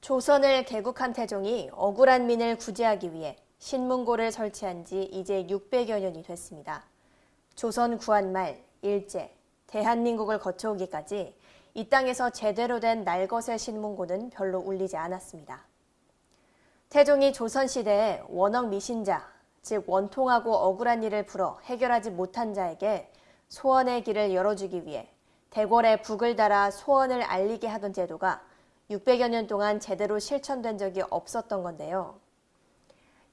조선을 개국한 태종이 억울한 민을 구제하기 위해 신문고를 설치한 지 이제 600여 년이 됐습니다. 조선 구한 말, 일제, 대한민국을 거쳐오기까지 이 땅에서 제대로 된 날것의 신문고는 별로 울리지 않았습니다. 태종이 조선시대에 원억 미신자, 즉 원통하고 억울한 일을 풀어 해결하지 못한 자에게 소원의 길을 열어주기 위해 대궐에 북을 달아 소원을 알리게 하던 제도가 600여 년 동안 제대로 실천된 적이 없었던 건데요.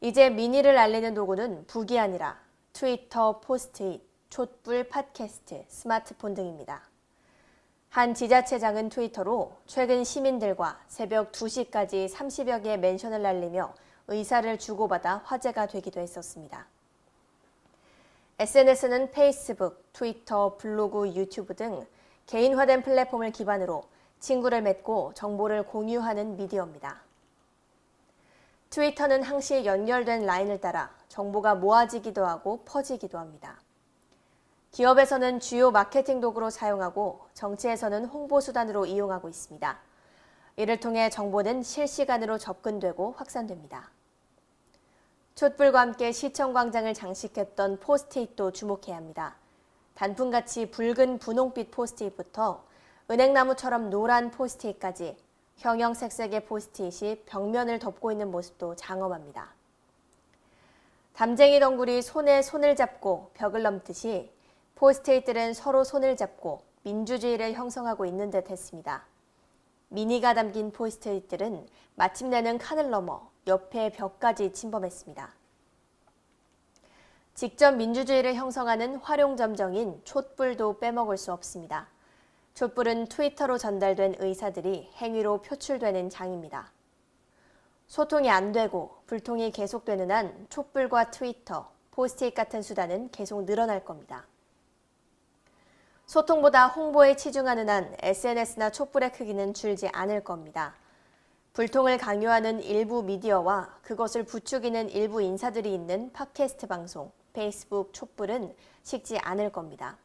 이제 민의를 알리는 도구는 북이 아니라 트위터, 포스트잇, 촛불, 팟캐스트, 스마트폰 등입니다. 한 지자체장은 트위터로 최근 시민들과 새벽 2시까지 30여 개의 멘션을 날리며 의사를 주고받아 화제가 되기도 했었습니다. SNS는 페이스북, 트위터, 블로그, 유튜브 등 개인화된 플랫폼을 기반으로 친구를 맺고 정보를 공유하는 미디어입니다. 트위터는 항시 연결된 라인을 따라 정보가 모아지기도 하고 퍼지기도 합니다. 기업에서는 주요 마케팅 도구로 사용하고 정치에서는 홍보 수단으로 이용하고 있습니다. 이를 통해 정보는 실시간으로 접근되고 확산됩니다. 촛불과 함께 시청 광장을 장식했던 포스트잇도 주목해야 합니다. 단풍같이 붉은 분홍빛 포스트잇부터 은행나무처럼 노란 포스트잇까지 형형색색의 포스트잇이 벽면을 덮고 있는 모습도 장엄합니다. 담쟁이 덩굴이 손에 손을 잡고 벽을 넘듯이 포스트잇들은 서로 손을 잡고 민주주의를 형성하고 있는 듯 했습니다. 민의가 담긴 포스트잇들은 마침내는 칸을 넘어 옆에 벽까지 침범했습니다. 직접 민주주의를 형성하는 활용점정인 촛불도 빼먹을 수 없습니다. 촛불은 트위터로 전달된 의사들이 행위로 표출되는 장입니다. 소통이 안 되고 불통이 계속되는 한 촛불과 트위터, 포스트잇 같은 수단은 계속 늘어날 겁니다. 소통보다 홍보에 치중하는 한 SNS나 촛불의 크기는 줄지 않을 겁니다. 불통을 강요하는 일부 미디어와 그것을 부추기는 일부 인사들이 있는 팟캐스트 방송, 페이스북, 촛불은 식지 않을 겁니다.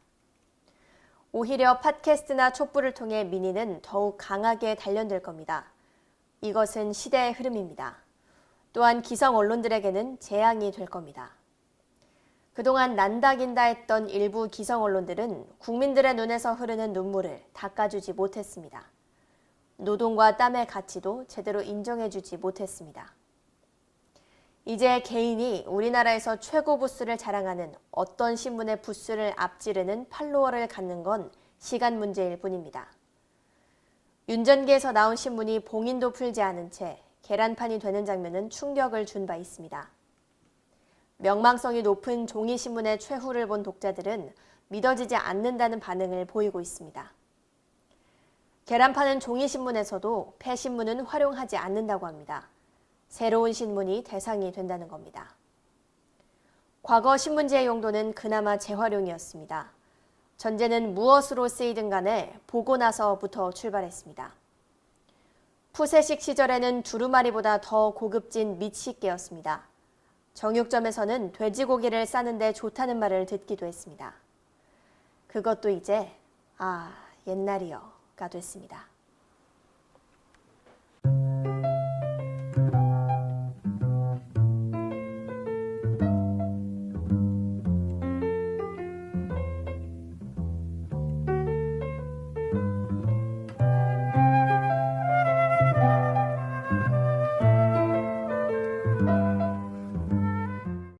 오히려 팟캐스트나 촛불을 통해 민의는 더욱 강하게 단련될 겁니다. 이것은 시대의 흐름입니다. 또한 기성 언론들에게는 재앙이 될 겁니다. 그동안 난다긴다 했던 일부 기성 언론들은 국민들의 눈에서 흐르는 눈물을 닦아주지 못했습니다. 노동과 땀의 가치도 제대로 인정해주지 못했습니다. 이제 개인이 우리나라에서 최고 부수를 자랑하는 어떤 신문의 부수를 앞지르는 팔로워를 갖는 건 시간 문제일 뿐입니다. 윤전기에서 나온 신문이 봉인도 풀지 않은 채 계란판이 되는 장면은 충격을 준 바 있습니다. 명망성이 높은 종이신문의 최후를 본 독자들은 믿어지지 않는다는 반응을 보이고 있습니다. 계란판은 종이신문에서도 폐신문은 활용하지 않는다고 합니다. 새로운 신문이 대상이 된다는 겁니다. 과거 신문지의 용도는 그나마 재활용이었습니다. 전제는 무엇으로 쓰이든 간에 보고 나서부터 출발했습니다. 푸세식 시절에는 두루마리보다 더 고급진 밑식계였습니다. 정육점에서는 돼지고기를 싸는데 좋다는 말을 듣기도 했습니다. 그것도 이제 옛날이여가 됐습니다.